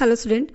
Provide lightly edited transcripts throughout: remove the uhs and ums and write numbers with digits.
Hello student.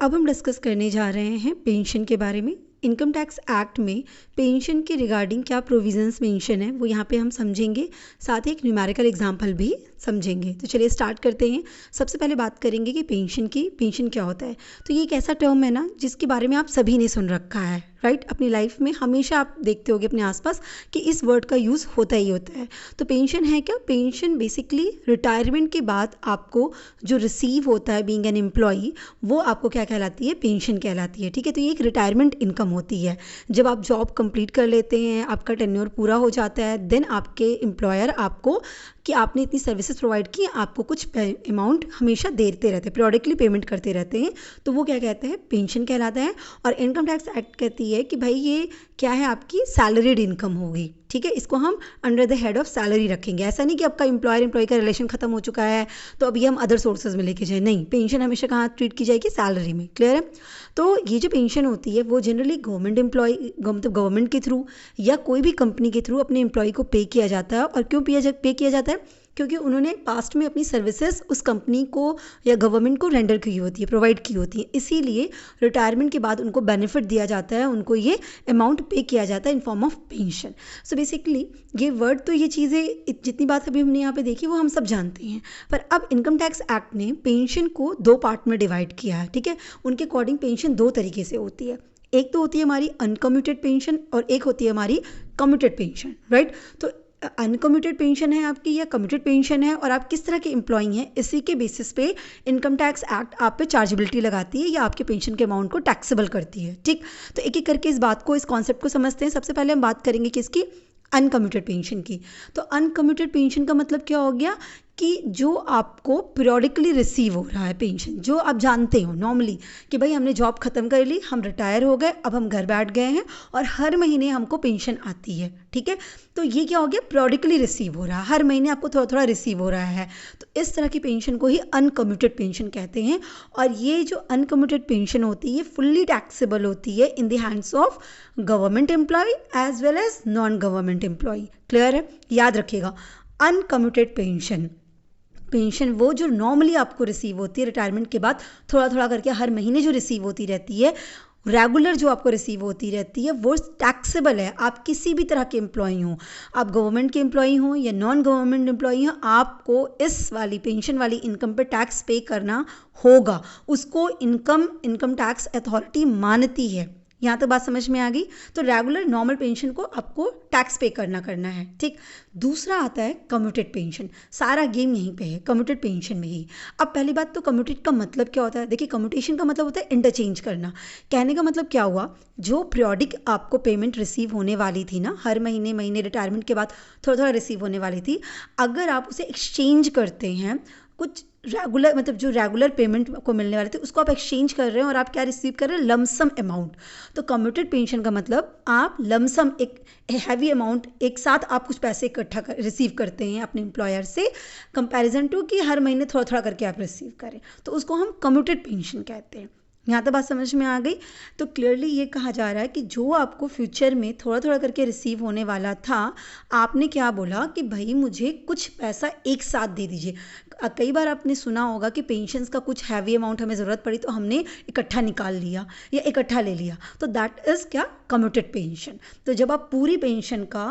अब हम discuss करने जा रहे हैं पेंशन के बारे में। इनकम टैक्स एक्ट में पेंशन के रिगार्डिंग क्या प्रोविजंस मेंशन है वो यहाँ पे हम समझेंगे, साथ ही एक न्यूमेरिकल एग्जांपल भी समझेंगे। तो चलिए स्टार्ट करते हैं। सबसे पहले बात करेंगे कि पेंशन क्या होता है। तो ये एक ऐसा टर्म है ना जिसके बारे में आप सभी ने सुन रखा है, राइट। अपनी लाइफ में हमेशा आप देखते होगे अपने आसपास कि इस वर्ड का यूज़ होता ही होता है। तो पेंशन है क्या? पेंशन बेसिकली रिटायरमेंट के बाद आपको जो रिसीव होता है बीइंग एन एम्प्लॉई, वो आपको क्या कहलाती है? पेंशन कहलाती है। ठीक है, तो ये एक रिटायरमेंट इनकम होती है। जब आप जॉब कंप्लीट कर लेते हैं, आपका टेन्योर पूरा हो जाता है, देन आपके एम्प्लॉयर आपको कि आपने इतनी सर्विसेज प्रोवाइड की, आपको कुछ अमाउंट हमेशा देते रहते हैं, पीरियडिकली पेमेंट करते रहते हैं, तो वो क्या कहते हैं? पेंशन कहलाता है। और इनकम टैक्स एक्ट कहती है कि भाई ये क्या है? आपकी सैलरीड इनकम होगी। ठीक है, इसको हम under the head of salary रखेंगे। ऐसा नहीं कि आपका एम्प्लॉयर एम्प्लॉय का रिलेशन खत्म हो चुका है तो अभी हम अदर सोर्सेज में लेके जाए, नहीं। पेंशन हमेशा कहाँ ट्रीट की जाएगी? सैलरी में। क्लियर है? तो ये जो पेंशन होती है वो जनरली गवर्नमेंट एम्प्लॉय मतलब गवर्नमेंट के थ्रू या कोई भी कंपनी के थ्रू अपने एम्प्लॉय को पे किया जाता है। और क्यों पे किया जाता है? क्योंकि उन्होंने पास्ट में अपनी सर्विसेज उस कंपनी को या गवर्नमेंट को रेंडर की होती है, प्रोवाइड की होती है, इसीलिए रिटायरमेंट के बाद उनको बेनिफिट दिया जाता है, उनको ये अमाउंट पे किया जाता है in form of pension. So basically ये वर्ड तो ये चीज़ें जितनी बात अभी हमने यहाँ पे देखी वो हम सब जानते हैं, पर अब इनकम टैक्स एक्ट ने पेंशन को दो पार्ट में डिवाइड किया है। ठीक है, उनके अकॉर्डिंग पेंशन दो तरीके से होती है। एक तो होती है हमारी अनकम्यूटेड पेंशन और एक होती है हमारी कम्यूटेड पेंशन, राइट। तो अनकम्यूटेड पेंशन है आपकी या कम्यूटेड पेंशन है और आप किस तरह के एम्प्लॉई हैं, इसी के बेसिस पे इनकम टैक्स एक्ट आप पे चार्जेबिलिटी लगाती है या आपके पेंशन के अमाउंट को टैक्सेबल करती है। ठीक, तो एक एक करके इस बात को, इस कॉन्सेप्ट को समझते हैं। सबसे पहले हम बात करेंगे किसकी? अनकम्यूटेड पेंशन की। तो अनकम्यूटेड पेंशन का मतलब क्या हो गया कि जो आपको पीरियडिकली रिसीव हो रहा है पेंशन, जो आप जानते हो नॉर्मली कि भाई हमने जॉब खत्म कर ली, हम रिटायर हो गए, अब हम घर बैठ गए हैं और हर महीने हमको पेंशन आती है। ठीक है, तो ये क्या हो गया? पीरियडिकली रिसीव हो रहा है, हर महीने आपको थोड़ा थोड़ा रिसीव हो रहा है। तो इस तरह की पेंशन को ही अनकम्यूटेड पेंशन कहते हैं। और ये जो अनकम्यूटेड पेंशन होती है फुल्ली टैक्सेबल होती है in the hands of government employ as well as non government employ. Clear है? याद रखिएगा, अनकम्यूटेड पेंशन वो जो नॉर्मली आपको रिसीव होती है रिटायरमेंट के बाद, थोड़ा थोड़ा करके हर महीने जो रिसीव होती रहती है, रेगुलर जो आपको रिसीव होती रहती है, वो टैक्सेबल है। आप किसी भी तरह के एम्प्लॉई हों, आप गवर्नमेंट के एम्प्लॉई हों या नॉन गवर्नमेंट एम्प्लॉई हों, आपको इस वाली पेंशन वाली इनकम पे टैक्स पे करना होगा। उसको इनकम टैक्स अथॉरिटी मानती है। यहाँ तक बात समझ में आ गई? तो रेगुलर नॉर्मल पेंशन को आपको टैक्स पे करना है। ठीक, दूसरा आता है कम्यूटेड पेंशन। सारा गेम यहीं पे है, कम्यूटेड पेंशन में ही। अब पहली बात तो कम्यूटेड का मतलब क्या होता है? देखिए, कम्यूटेशन का मतलब होता है इंटरचेंज करना। कहने का मतलब क्या हुआ? जो पीरियडिक आपको पेमेंट रिसीव होने वाली थी ना, हर महीने रिटायरमेंट के बाद थोड़ा थोड़ा रिसीव होने वाली थी, अगर आप उसे एक्सचेंज करते हैं कुछ रेगुलर, मतलब जो रेगुलर पेमेंट आपको मिलने वाले थे उसको आप एक्सचेंज कर रहे हैं और आप क्या रिसीव कर रहे हैं? Lump sum amount. तो कम्यूटेड पेंशन का मतलब आप लमसम एक हैवी अमाउंट एक साथ आप कुछ पैसे इकट्ठा रिसीव करते हैं अपने एम्प्लॉयर से, कंपैरिजन टू कि हर महीने थोड़ा थोड़ा करके आप रिसीव करें, तो उसको हम कम्यूटेड पेंशन कहते हैं। यहाँ तक बात समझ में आ गई? तो क्लियरली ये कहा जा रहा है कि जो आपको फ्यूचर में थोड़ा थोड़ा करके रिसीव होने वाला था, आपने क्या बोला कि भाई मुझे कुछ पैसा एक साथ दे दीजिए। कई बार आपने सुना होगा कि पेंशन्स का कुछ हैवी अमाउंट हमें ज़रूरत पड़ी तो हमने इकट्ठा निकाल लिया या इकट्ठा ले लिया, तो दैट इज़ क्या? Commuted pension. तो जब आप पूरी पेंशन का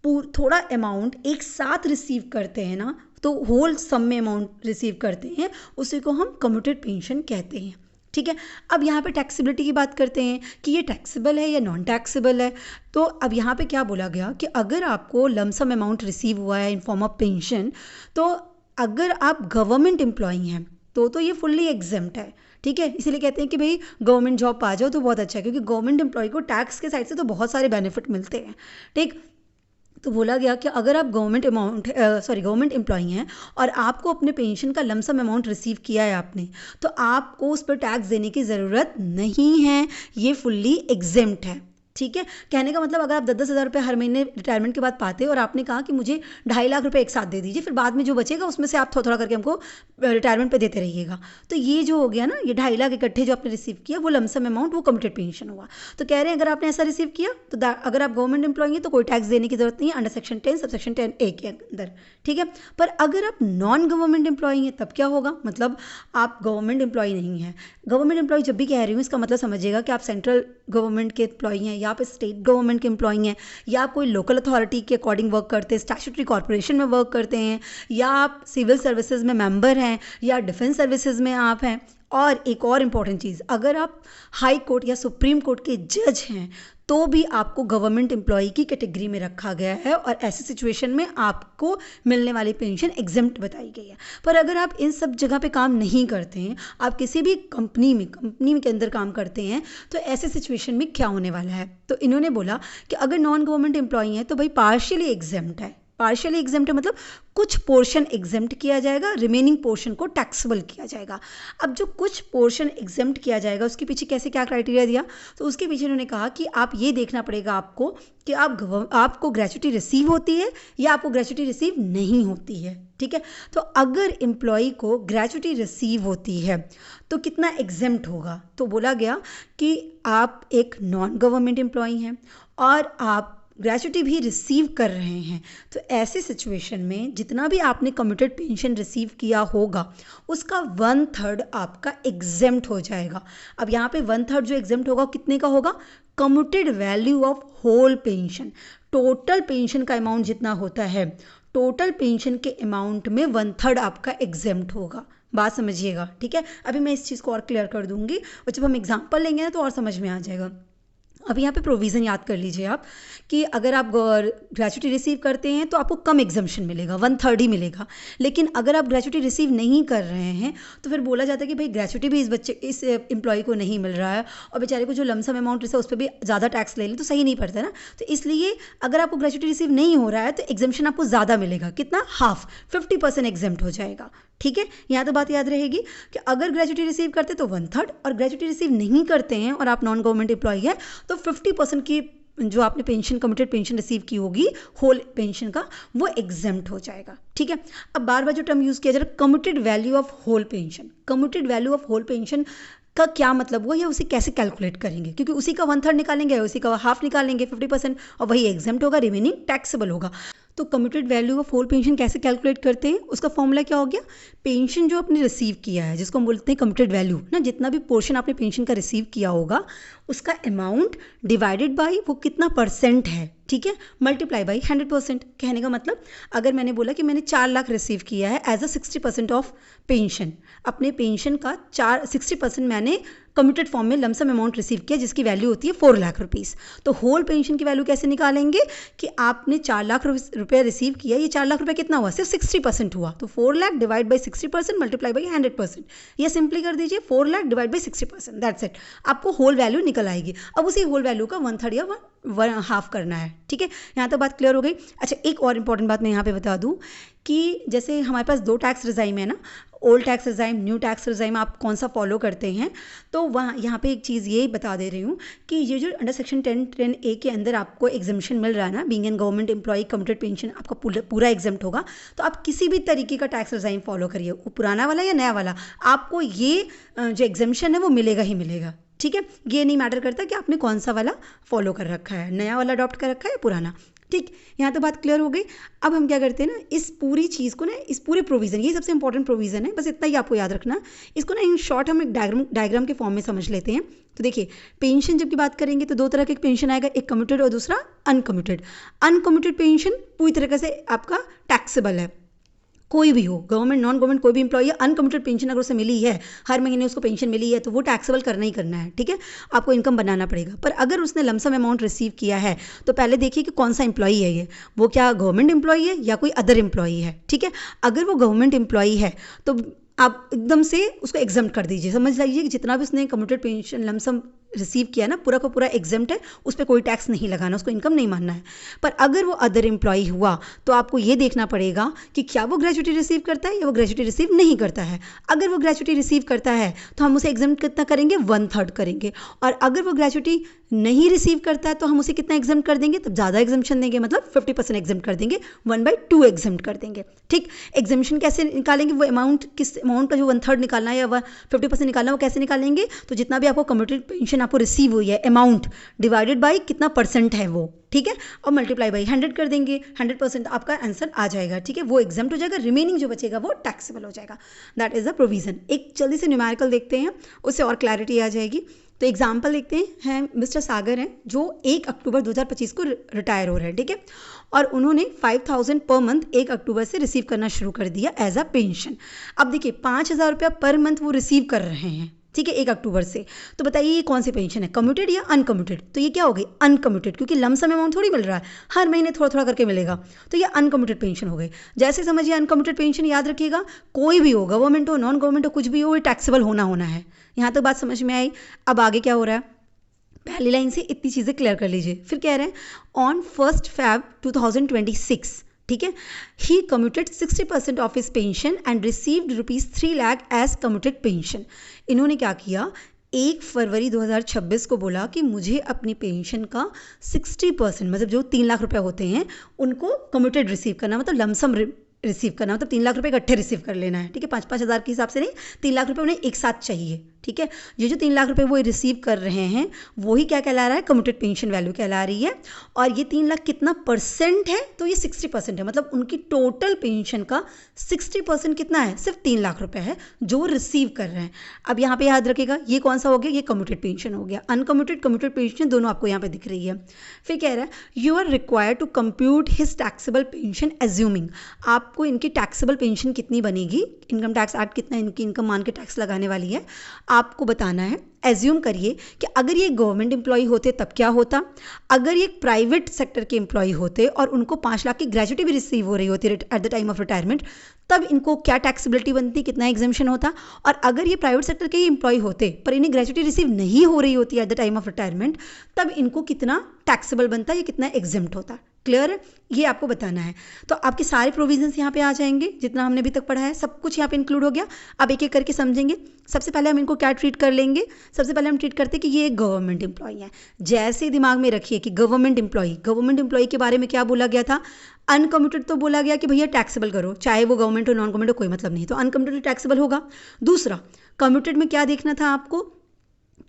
थोड़ा अमाउंट एक साथ रिसीव करते हैं ना, तो होल सम में अमाउंट रिसीव करते हैं, उसी को हम कम्यूटेड पेंशन कहते हैं। ठीक है, अब यहाँ पे टैक्सेबिलिटी की बात करते हैं कि ये टैक्सेबल है या नॉन टैक्सेबल है। तो अब यहाँ पे क्या बोला गया कि अगर आपको लमसम अमाउंट रिसीव हुआ है इन फॉर्म ऑफ पेंशन, तो अगर आप गवर्नमेंट एम्प्लॉई हैं तो ये फुल्ली एग्जेम्प्ट है। ठीक है, इसीलिए कहते हैं कि भाई गवर्नमेंट जॉब पा जाओ तो बहुत अच्छा है, क्योंकि गवर्नमेंट एम्प्लॉय को टैक्स के साइड से तो बहुत सारे बेनिफिट मिलते हैं। ठीक, तो बोला गया कि अगर आप गवर्नमेंट एम्प्लॉई हैं और आपको अपने पेंशन का लमसम अमाउंट रिसीव किया है आपने, तो आपको उस पर टैक्स देने की ज़रूरत नहीं है, ये फुल्ली एग्जेम्प्ट है। ठीक है। कहने का मतलब अगर आप 10,000 रुपये हर महीने रिटायरमेंट के बाद पाते हो और आपने कहा कि मुझे 2.5 लाख रुपए एक साथ दे दीजिए, फिर बाद में जो बचेगा उसमें से आप थोड़ा थोड़ा करके हमको रिटायरमेंट पे देते रहिएगा, तो ये जो हो गया ना, ये 2.5 लाख इकट्ठे जो आपने रिसीव किया वो लमसम अमाउंट, वो कमिटेड पेंशन हुआ। तो कह रहे हैं अगर आपने ऐसा रिसीव किया तो अगर आप गवर्नमेंट एम्प्लॉई हैं तो कोई टैक्स देने की जरूरत नहीं है अंडर सेक्शन 10 सबसेक्शन 10A के अंदर, ठीक है। पर अगर आप नॉन गवर्नमेंट एम्प्लॉई हैं तब क्या होगा, मतलब आप गवर्नमेंट एम्प्लॉई नहीं है। गवर्नमेंट एम्प्लॉई जब भी कह रही हूँ इसका मतलब समझिएगा कि आप सेंट्रल गवर्नमेंट के एम्प्लॉई हैं या आप स्टेट गवर्नमेंट के एम्प्लॉई हैं या आप कोई लोकल अथॉरिटी के अकॉर्डिंग वर्क करते हैं, स्टैट्यूटरी कॉर्पोरेशन में वर्क करते हैं, या आप सिविल सर्विसेज में मेंबर हैं, या डिफेंस सर्विसेज में आप हैं। और एक और इम्पॉर्टेंट चीज़, अगर आप हाई कोर्ट या सुप्रीम कोर्ट के जज हैं तो भी आपको गवर्नमेंट एम्प्लॉई की कैटेगरी में रखा गया है और ऐसी सिचुएशन में आपको मिलने वाली पेंशन एग्जेम्प्ट बताई गई है। पर अगर आप इन सब जगह पे काम नहीं करते हैं, आप किसी भी कंपनी के अंदर काम करते हैं, तो ऐसे सिचुएशन में क्या होने वाला है, तो इन्होंने बोला कि अगर नॉन गवर्नमेंट एम्प्लॉई हैं तो भाई पार्शियली एग्जेम्प्ट है। पार्शियली एग्जेम्प्ट है मतलब कुछ पोर्शन एग्जेम्प्ट किया जाएगा, रिमेनिंग पोर्शन को टैक्सेबल किया जाएगा। अब जो कुछ पोर्शन एग्जेम्प्ट किया जाएगा उसके पीछे कैसे क्या क्राइटेरिया दिया, तो उसके पीछे उन्होंने कहा कि आप ये देखना पड़ेगा आपको कि आपको ग्रेच्युटी रिसीव होती है या आपको ग्रेच्युटी रिसीव नहीं होती है, ठीक है। तो अगर एम्प्लॉई को ग्रेच्युटी रिसीव होती है तो कितना एग्जेम्प्ट होगा, तो बोला गया कि आप एक नॉन गवर्नमेंट एम्प्लॉई हैं और आप ग्रेच्युटी भी रिसीव कर रहे हैं, तो ऐसे सिचुएशन में जितना भी आपने कमिटेड पेंशन रिसीव किया होगा उसका 1/3 आपका एग्जेम्प्ट हो जाएगा। अब यहाँ पे 1/3 जो एग्जेम्प्ट होगा कितने का होगा, committed value of whole pension. Total pension का अमाउंट जितना होता है, टोटल पेंशन के अमाउंट में 1/3 आपका एग्जेम्प्ट होगा। बात समझिएगा, ठीक है। अभी मैं इस चीज़ को और क्लियर कर दूंगी और जब हम एग्जाम्पल लेंगे ना तो और समझ में आ जाएगा। अब यहाँ पे प्रोविज़न याद कर लीजिए आप कि अगर आप ग्रेच्युटी रिसीव करते हैं तो आपको कम एग्जम्पशन मिलेगा, 1/3 ही मिलेगा। लेकिन अगर आप ग्रेच्युटी रिसीव नहीं कर रहे हैं तो फिर बोला जाता है कि भाई ग्रेच्युटी भी इस एम्प्लॉय को नहीं मिल रहा है और बेचारे को जो लमसम अमाउंट है उस पर भी ज़्यादा टैक्स ले लें तो सही नहीं पड़ता ना। तो इसलिए अगर आपको ग्रेच्युटी रिसीव नहीं हो रहा है तो एग्जम्पशन आपको ज़्यादा मिलेगा, कितना, हाफ, 50% एग्जेम्प्ट हो जाएगा, ठीक है। यहाँ तो बात याद रहेगी कि अगर ग्रेच्युटी रिसीव करते तो 1/3 और ग्रेच्युटी रिसीव नहीं करते हैं और आप नॉन गवर्नमेंट एम्प्लॉय है तो 50% की जो आपने पेंशन कमिटेड पेंशन रिसीव की होगी होल पेंशन का, वो एग्जेम्प्ट हो जाएगा, ठीक है। अब बार बार जो टर्म यूज़ किया जा रहा है committed value of whole pension, committed value of whole pension का क्या मतलब हुआ या उसे कैसे कैलकुलेट करेंगे, क्योंकि उसी का 1/3 निकालेंगे, उसी का हाफ निकालेंगे 50% और वही एग्जेम्प्ट होगा, रिमेनिंग टैक्सेबल होगा। तो committed value of whole pension कैसे कैलकुलेट करते हैं, उसका फॉर्मूला क्या हो गया, पेंशन जो आपने रिसीव किया है जिसको हम बोलते हैं कमिटेड वैल्यू ना, जितना भी पोर्शन आपने पेंशन का रिसीव किया होगा उसका अमाउंट डिवाइडेड बाय वो कितना परसेंट है, ठीक है, मल्टीप्लाई बाई 100%। कहने का मतलब अगर मैंने बोला कि मैंने 4 लाख रिसीव किया है एज अ 60% ऑफ पेंशन, अपने पेंशन का 60% मैंने कमिटेड फॉर्म में लमसम अमाउंट रिसीव किया जिसकी वैल्यू होती है 4 लाख रुपीज़। तो होल पेंशन की वैल्यू कैसे निकालेंगे कि आपने 4 लाख रुपये रिसीव किया, ये 4 लाख रुपये कितना हुआ, सिर्फ 60% हुआ, तो 4 lakh divide by 60% multiply by 100%, ये सिंपली कर दीजिए 4 lakh divide by 60%, that's it, आपको होल वैल्यू निकल आएगी। अब उसी होल वैल्यू का 1/3 या हाफ करना है, ठीक है। यहाँ तक बात क्लियर हो गई। अच्छा, एक और इंपॉर्टेंट बात मैं यहाँ पे बता दूँ कि जैसे हमारे पास 2 टैक्स रिजाइम है ना, old tax regime, new tax regime, आप कौन सा फॉलो करते हैं, तो वहाँ यहाँ पे एक चीज़ ये बता दे रही हूँ कि ये जो अंडर सेक्शन 10(10)A के अंदर आपको एग्जम्पशन मिल रहा है ना, being an government employ committed pension आपका पूरा एग्जम्प्ट होगा, तो आप किसी भी तरीके का टैक्स रिजाइम फॉलो करिए, वो पुराना वाला या नया वाला, आपको ये जो एग्जम्पशन है वो मिलेगा ही मिलेगा, ठीक है। ये नहीं मैटर करता कि आपने कौन सा वाला फॉलो कर रखा है, नया वाला अडॉप्ट कर रखा है या पुराना, ठीक। यहाँ तो बात क्लियर हो गई। अब हम क्या करते हैं ना, इस पूरी चीज़ को ना, इस पूरे प्रोविज़न, ये सबसे इंपॉर्टेंट प्रोविज़न है, बस इतना ही आपको याद रखना, इसको ना इन शॉर्ट हम एक डायग्राम के फॉर्म में समझ लेते हैं। तो देखिए, पेंशन जब की बात करेंगे तो 2 तरह के पेंशन आएगा, एक कमिटेड और दूसरा अनकमिटेड। अनकमिटेड पेंशन पूरी तरीके से आपका टैक्सेबल है, कोई भी हो, गवर्नमेंट नॉन गवर्नमेंट कोई भी एम्प्लॉय है, अनकमिटेड पेंशन अगर उसे मिली है, हर महीने उसको पेंशन मिली है, तो वो टैक्सेबल करना ही करना है, ठीक है, आपको इनकम बनाना पड़ेगा। पर अगर उसने लमसम अमाउंट रिसीव किया है तो पहले देखिए कि कौन सा एम्प्लॉई है ये, वो क्या गवर्नमेंट एम्प्लॉई है या कोई अदर एम्प्लॉई है, ठीक है। अगर वो गवर्नमेंट एम्प्लॉई है तो आप एकदम से उसको एग्जम्प्ट कर दीजिए, समझ लीजिए कि जितना भी उसने कमिटेड पेंशन लमसम रिसीव किया ना, पूरा का पूरा एग्जम्प्ट है, उस पर कोई टैक्स नहीं लगाना, उसको इनकम नहीं मानना है। पर अगर वो अदर एम्प्लॉय हुआ तो आपको ये देखना पड़ेगा कि क्या वो ग्रेच्युटी रिसीव करता है या वो ग्रेच्युटी रिसीव नहीं करता है। अगर वो ग्रेच्युटी रिसीव करता है तो हम उसे एग्जम्प्ट कितना करेंगे, 1/3 करेंगे, और अगर वो ग्रेच्युटी नहीं रिसीव करता है तो हम उसे कितना एग्जाम्प्ट कर देंगे, तब ज़्यादा एग्जाम्पशन देंगे, मतलब 50% एग्जाम्प्ट कर देंगे, 1/2 एग्जाम्प्ट कर देंगे। ठीक, एग्जाम्पशन कैसे निकालेंगे, वो अमाउंट किस अमाउंट का जो 1/3 निकालना है या 50% निकालना है वो कैसे निकालेंगे, तो जितना भी आपको कम्यूटेड पेंशन आपको रिसीव हुई है अमाउंट डिवाइडेड बाई कितना परसेंट है वो, ठीक है, और मल्टीप्लाई बाई 100 कर देंगे, 100% आपका आंसर आ जाएगा। ठीक है, वो एग्जाम्प्ट हो जाएगा, रिमेनिंग जो बचेगा वो टैक्सेबल हो जाएगा। That is the provision. एक जल्दी से न्यूमेरिकल देखते हैं, उससे और क्लैरिटी आ जाएगी। तो एग्जाम्पल देखते हैं मिस्टर सागर हैं जो 1 अक्टूबर 2025 को रिटायर हो रहे हैं। ठीक है, और उन्होंने 5000 पर मंथ 1 अक्टूबर से रिसीव करना शुरू कर दिया एज अ पेंशन। अब देखिए 5000 रुपया पर मंथ वो रिसीव कर रहे हैं, ठीक है, 1 अक्टूबर से। तो बताइए ये कौन सी पेंशन है, कम्यूटेड या अनकम्यूटेड? तो ये क्या हो गई, अनकम्यूटेड, क्योंकि लमसम अमाउंट थोड़ी मिल रहा है, हर महीने थोड़ा थोड़ा करके मिलेगा, तो ये अनकम्यूटेड पेंशन हो गई। जैसे समझिए अनकम्यूटेड पेंशन याद रखिएगा, कोई भी हो, गवर्नमेंट हो नॉन गवर्नमेंट हो, कुछ भी हो, ये टैक्सेबल होना है। यहाँ तक बात समझ में आई। अब आगे क्या हो रहा है, पहली लाइन से इतनी चीज़ें क्लियर कर लीजिए। फिर कह रहे हैं ऑन 1 Feb 2026, ठीक है, he commuted 60% of his pension and received ₹3 lakh as commuted pension. इन्होंने क्या किया, 1 फरवरी 2026 को बोला कि मुझे अपनी पेंशन का 60%, मतलब जो 3 लाख रुपए होते हैं उनको कम्यूटेड रिसीव करना, मतलब लमसम रिसीव करना, मतलब 3 लाख रुपए इकट्ठे रिसीव कर लेना है। ठीक है, 5-5 हज़ार के हिसाब से नहीं, 3 लाख रुपए उन्हें एक साथ चाहिए। ठीक है, ये जो 3 लाख रुपए वो रिसीव कर रहे हैं वही क्या कहला रहा है, कम्यूटेड पेंशन वैल्यू कहला रही है। और ये 3 लाख कितना परसेंट है, तो ये 60% है, मतलब उनकी टोटल पेंशन का 60% कितना है, सिर्फ 3 लाख रुपए है जो रिसीव कर रहे हैं। अब यहाँ पे याद रखेगा ये कौन सा हो गया, ये कम्यूटेड पेंशन हो गया। अनकम्यूटेड कम्यूटेड पेंशन दोनों आपको यहाँ पे दिख रही है। फिर कह रहा है you are required to compute his taxable pension assuming, आपको इनकी टैक्सेबल पेंशन कितनी बनेगी, इनकम टैक्स एक्ट कितना इनकी इनकम मान के टैक्स लगाने वाली है आपको बताना है। एज्यूम करिए कि अगर ये गवर्नमेंट एम्प्लॉय होते तब क्या होता, अगर ये प्राइवेट सेक्टर के एम्प्लॉय होते और उनको 5 लाख की ग्रेजुटी भी रिसीव हो रही होती at the time of retirement, तब इनको क्या टैक्सेबिलिटी बनती, कितना एग्जेम्पशन होता। और अगर ये प्राइवेट सेक्टर के ही एम्प्लॉय होते पर इन्हें ग्रेजुटी रिसीव नहीं हो रही होती at the time of retirement, तब इनको कितना टैक्सेबल बनता, ये कितना एग्जेम्प्ट होता। क्लियर है, ये आपको बताना है। तो आपके सारे प्रोविजंस यहाँ पे आ जाएंगे, जितना हमने अभी तक पढ़ा है सब कुछ यहाँ पे इंक्लूड हो गया। अब एक एक करके समझेंगे। सबसे पहले हम इनको क्या ट्रीट कर लेंगे, सबसे पहले हम ट्रीट करते हैं कि ये एक गवर्नमेंट एम्प्लॉई है। जैसे दिमाग में रखिए कि गवर्नमेंट एम्प्लॉई के बारे में क्या बोला गया था, अनकम्यूटेड तो बोला गया कि भैया टैक्सेबल करो, चाहे वो गवर्नमेंट हो नॉन गवर्नमेंट हो कोई मतलब नहीं, तो अनकम्यूटेड टैक्सेबल होगा। दूसरा, कम्यूटेड में क्या देखना था आपको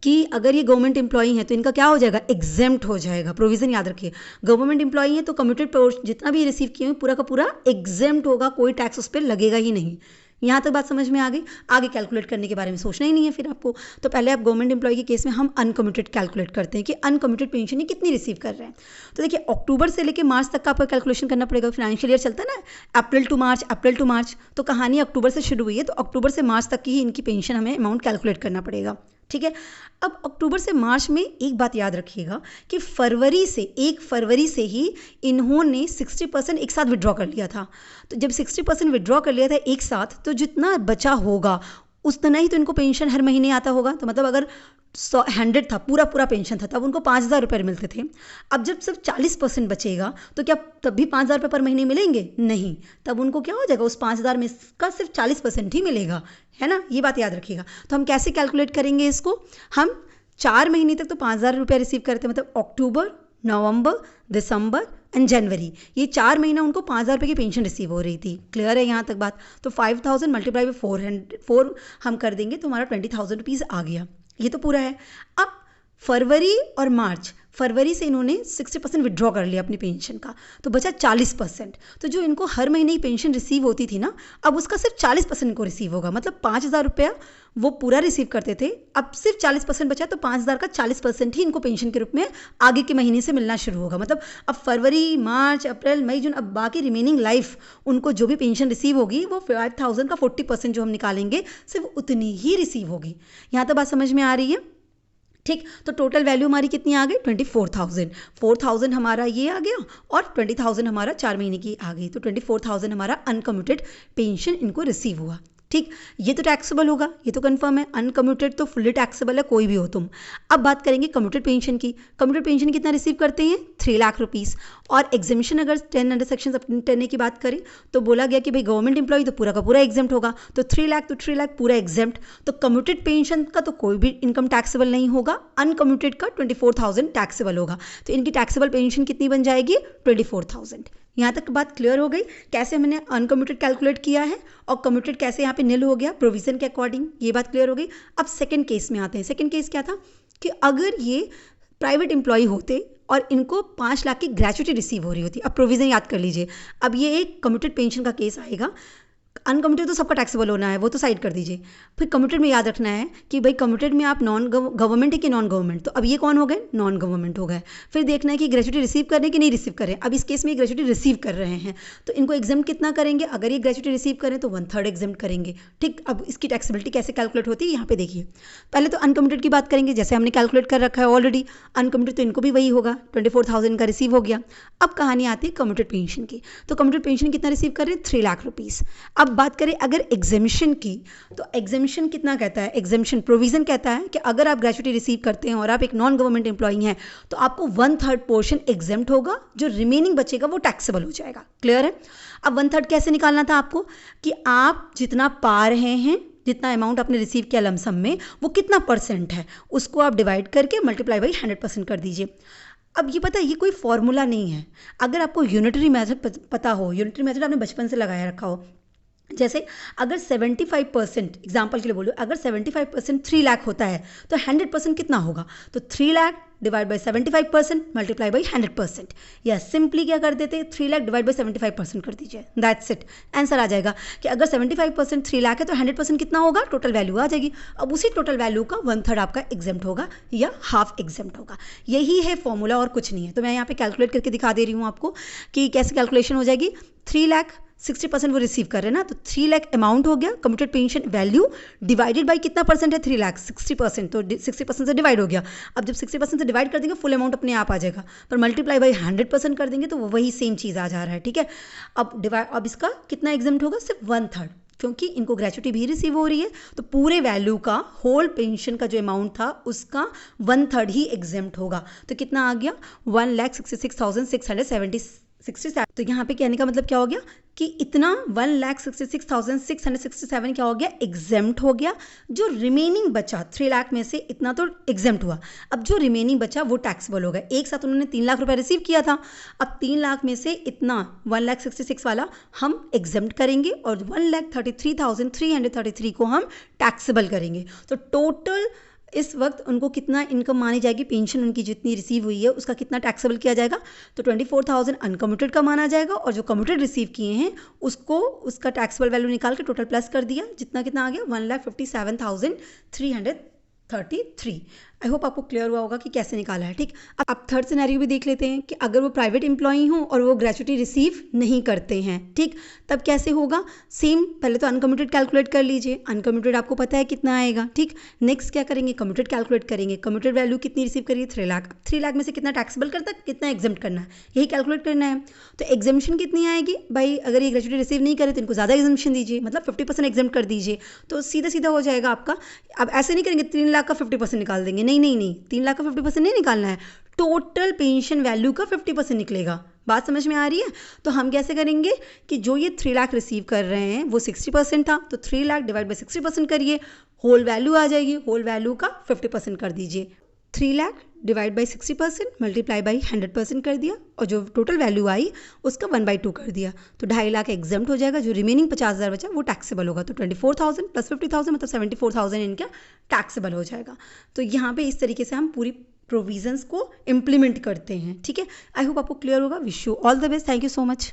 कि अगर ये गवर्नमेंट एम्प्लॉई है तो इनका क्या हो जाएगा, एग्जेम्प्ट हो जाएगा। प्रोविजन याद रखिए, गवर्नमेंट एम्प्लॉई है तो कम्यूटेड जितना भी रिसीव किए पूरा का पूरा एग्जेम्प्ट होगा, कोई टैक्स उस पर लगेगा ही नहीं। यहाँ तक बात समझ में आ गई। आगे कैलकुलेट करने के बारे में सोचना ही नहीं है फिर आपको। तो पहले आप गवर्नमेंट एम्प्लॉय के केस में हम अनकम्यूटेड कैलकुलेट करते हैं कि अनकम्यूटेड पेंशन ये कितनी रिसीव कर रहे हैं। तो देखिए अक्टूबर से लेकर मार्च तक का आपका कैलकुलेशन करना पड़ेगा। फाइनेंशियल ईयर चलता है ना, अप्रैल टू मार्च, तो कहानी अक्टूबर से शुरू हुई है, तो अक्टूबर से मार्च तक की ही इनकी पेंशन हमें अमाउंट कैलकुलेट करना पड़ेगा। ठीक है, अब अक्टूबर से मार्च में एक बात याद रखिएगा कि 1 फरवरी से ही इन्होंने 60% एक साथ विड्रॉ कर लिया था। तो जब 60% विड्रॉ कर लिया था एक साथ, तो जितना बचा होगा उतना ही तो इनको पेंशन हर महीने आता होगा। तो मतलब अगर 100 था, पूरा पेंशन था, तब उनको 5000 रुपये मिलते थे। अब जब सिर्फ 40% बचेगा तो क्या तब भी 5000 रुपये पर महीने मिलेंगे? नहीं, तब उनको क्या हो जाएगा, उस 5000 में का सिर्फ 40% ही मिलेगा, है ना, ये बात याद रखिएगा। तो हम कैसे कैलकुलेट करेंगे इसको, हम 4 महीने तक तो 5000 रुपये रिसीव करते हैं, मतलब अक्टूबर, नवंबर, दिसंबर एंड जनवरी, ये 4 महीना उनको 5000 रुपये की पेंशन रिसीव हो रही थी। क्लियर है यहाँ तक बात। तो 5000 मल्टीप्लाई बाई 4 हम कर देंगे तो हमारा 20,000 रुपीज़ आ गया। ये तो पूरा है। अब फरवरी और मार्च, फरवरी से इन्होंने 60% विड्रॉ कर लिया अपनी पेंशन का, तो बचा 40%। तो जो इनको हर महीने ही पेंशन रिसीव होती थी ना, अब उसका सिर्फ 40% इनको रिसीव होगा। मतलब 5000 रुपया वो पूरा रिसीव करते थे, अब सिर्फ 40% बचा, तो 5000 का 40% ही इनको पेंशन के रूप में आगे के महीने से मिलना शुरू होगा। मतलब अब फरवरी, मार्च, अप्रैल, मई, जून, अब बाकी रिमेनिंग लाइफ उनको जो भी पेंशन रिसीव होगी वो 5000 का 40% जो हम निकालेंगे सिर्फ उतनी ही रिसीव होगी। यहाँ तक बात समझ में आ रही है? ठीक, तो टोटल वैल्यू हमारी कितनी आ गई, 24,000। 4,000 हमारा ये आ गया और 20,000 हमारा 4 महीने की आ गई। तो 24,000 हमारा अनकम्यूटेड पेंशन इनको रिसीव हुआ। ठीक, ये तो टैक्सेबल होगा, ये तो कंफर्म है। अनकम्यूटेड तो फुल्ली टैक्सेबल है, कोई भी हो तुम। अब बात करेंगे कम्यूटेड पेंशन की। कम्यूटेड पेंशन कितना रिसीव करते हैं? 3 लाख रुपीस। और एग्जेम्पशन अगर 10 अंडर सेक्शन 10A की बात करें तो बोला गया कि भाई गवर्नमेंट एम्प्लॉय तो पूरा का पूरा एग्जेम्प्ट होगा, तो 3 लाख तो 3 लाख पूरा एग्जेम्प्ट। तो कम्यूटेड पेंशन का तो कोई भी इनकम टैक्सेबल नहीं होगा, अनकम्यूटेड का 24,000 टैक्सेबल होगा। तो इनकी टैक्सेबल पेंशन कितनी बन जाएगी? 24,000। यहाँ तक बात क्लियर हो गई कैसे हमने अनकम्यूटेड कैलकुलेट किया है और कम्यूटेड कैसे यहाँ पे निल हो गया प्रोविजन के अकॉर्डिंग, ये बात क्लियर हो गई। अब सेकंड केस में आते हैं। सेकंड केस क्या था कि अगर ये प्राइवेट एम्प्लॉय होते और इनको 5 लाख की ग्रेच्युटी रिसीव हो रही होती। अब प्रोविजन याद कर लीजिए। अब ये एक कम्यूटेड पेंशन का केस आएगा। अनकम्यूटेड तो सबका टैक्सेबल होना है, वो तो साइड कर दीजिए। फिर कम्यूटेड में याद रखना है कि भाई कम्यूटेड में आप नॉन गवर्नमेंट है कि नॉन गवर्नमेंट, तो अब ये कौन हो गए? नॉन गवर्नमेंट हो गए। फिर देखना है कि ग्रेच्युटी रिसीव कर रहे हैं कि नहीं रिसीव कर रहे हैं। अब इस केस में ग्रेच्युटी रिसीव कर रहे हैं तो इनको एग्जाम्प्ट कितना करेंगे? अगर ये ग्रेच्युटी रिसीव करें तो 1/3 एग्जाम्प्ट करेंगे। ठीक, अब इसकी टैक्सेबिलिटी कैसे कैलकुलेट होती है यहाँ पे देखिए। पहले तो अनकम्यूटेड की बात करेंगे, जैसे हमने कैलकुलेट कर रखा है ऑलरेडी। अनकम्यूटेड तो इनको भी वही होगा, 24,000 का रिसीव हो गया। अब कहानी आती है कम्यूटेड पेंशन की। तो कम्यूटेड पेंशन कितना रिसीव कर रहे हैं? 3 लाख रुपीस। अब बात करें अगर एग्जेम्पशन की, तो एग्जेम्पशन कितना कहता है? एग्जेम्पशन प्रोविजन कहता है कि अगर आप ग्रेच्युटी रिसीव करते हैं और आप एक नॉन गवर्नमेंट एम्प्लॉई हैं तो आपको 1/3 पोर्शन एग्जेम्प्ट होगा, जो रिमेनिंग बचेगा वो टैक्सेबल हो जाएगा। क्लियर है? अब 1/3 कैसे निकालना था आपको कि आप जितना पा रहे हैं, जितना अमाउंट आपने रिसीव किया लमसम में, वो कितना परसेंट है, उसको आप डिवाइड करके मल्टीप्लाई बाई 100% कर दीजिए। अब ये पता है, ये कोई फॉर्मूला नहीं है। अगर आपको यूनिटरी मेथड पता हो, यूनिटरी मेथड आपने बचपन से लगाया रखा हो, जैसे अगर 75% एग्जाम्पल के लिए बोलो, अगर 75% 3 लाख होता है तो 100% कितना होगा? तो 3 lakh divide by 75% multiply by 100%, या सिंपली क्या कर देते हैं? 3 लाख डिवाइड बाई 75% कर दीजिए, दैट्स इट। आंसर आ जाएगा कि अगर 75% 3 लाख है तो 100% कितना होगा? टोटल वैल्यू आ जाएगी। अब उसी टोटल वैल्यू का 1/3 आपका एग्जेम्प्ट होगा या हाफ एग्जेम्प्ट होगा। यही है फॉर्मूला और कुछ नहीं है। तो मैं यहाँ पे कैलकुलेट करके दिखा दे रही हूँ आपको कि कैसे कैलकुलेशन हो जाएगी। 3 लाख 60% वो रिसीव कर रहे हैं ना, तो 3 लाख अमाउंट हो गया, commuted pension value divided by कितना परसेंट है? 3 लाख 60%, तो 60% से डिवाइड हो गया। अब जब 60% से डिवाइड कर देंगे फुल अमाउंट अपने आप आ जाएगा, पर मल्टीप्लाई बाई 100% कर देंगे तो वही सेम चीज़ आ जा रहा है। ठीक है, अब इसका कितना एग्जाम्प्ट होगा? सिर्फ 1/3, क्योंकि इनको ग्रेच्युटी भी रिसीव हो रही है तो पूरे वैल्यू का, होल पेंशन का जो अमाउंट था उसका 1/3 ही एग्जाम्प्ट होगा। तो कितना आ गया? 1,66,667। तो यहाँ पे कहने का मतलब क्या हो गया कि इतना 1,66,667 क्या हो गया? एग्जेम्प्ट हो गया। जो रिमेनिंग बचा 3 लाख में से इतना तो एग्जेम्प्ट हुआ, अब जो रिमेनिंग बचा वो टैक्सेबल होगा। एक साथ उन्होंने 3 लाख रुपए रिसीव किया था, अब 3 लाख में से इतना 1,66,000 वाला हम एग्जेम्प्ट करेंगे और 1,33,333 को हम टैक्सेबल करेंगे। तो टोटल इस वक्त उनको कितना इनकम मानी जाएगी? पेंशन उनकी जितनी रिसीव हुई है उसका कितना टैक्सेबल किया जाएगा? तो 24,000 अनकम्यूटेड का माना जाएगा और जो कम्यूटेड रिसीव किए हैं उसको, उसका टैक्सेबल वैल्यू निकाल के टोटल प्लस कर दिया। जितना कितना आ गया? 1,57,333। आई होप आपको क्लियर हुआ होगा कि कैसे निकाला है। ठीक, अब थर्ड सिनेरियो भी देख लेते हैं कि अगर वो प्राइवेट एम्प्लॉई हों और वो ग्रेच्युटी रिसीव नहीं करते हैं, ठीक, तब कैसे होगा? सेम, पहले तो अनकम्यूटेड कैलकुलेट कर लीजिए। अनकम्यूटेड आपको पता है कितना आएगा। ठीक, नेक्स्ट क्या करेंगे? कम्यूटेड कैलकुलेट करेंगे। कम्यूटेड वैल्यू कितनी रिसीव करिए? 3 लाख। 3 लाख में से कितना टैक्सेबल करता है, कितना एग्जेम्प्ट करना है, यही कैलकुलेट करना है। तो एग्जेम्पशन कितनी आएगी भाई? अगर ये ग्रेच्युटी रिसीव नहीं करे तो इनको ज़्यादा एग्जेम्पशन दीजिए, मतलब 50% एग्जेम्प्ट कर दीजिए, तो सीधा सीधा हो जाएगा आपका। अब ऐसे नहीं करेंगे 3 लाख का 50% निकाल देंगे, नहीं नहीं नहीं, 3 लाख का 50% नहीं निकालना है, टोटल पेंशन वैल्यू का 50% निकलेगा। बात समझ में आ रही है? तो हम कैसे करेंगे कि जो ये 3 लाख रिसीव कर रहे हैं वो 60% था, तो 3 लाख डिवाइड बाई 60% करिए, होल वैल्यू आ जाएगी। होल वैल्यू का 50% कर दीजिए। 3 lakh divide by 60% multiply by 100% कर दिया और जो टोटल वैल्यू आई उसका 1/2 कर दिया, तो 2.5 लाख एग्जाम्प्ट हो जाएगा। जो रिमेनिंग 50,000 बचा वो टैक्सेबल होगा। तो 24,000 प्लस 50,000 मतलब 74,000 इनका टैक्सेबल हो जाएगा। तो यहाँ पे इस तरीके से हम पूरी प्रोविजंस को इम्प्लीमेंट करते हैं। ठीक है, आई होप आपको क्लियर होगा। Wish you all the best. Thank you so much.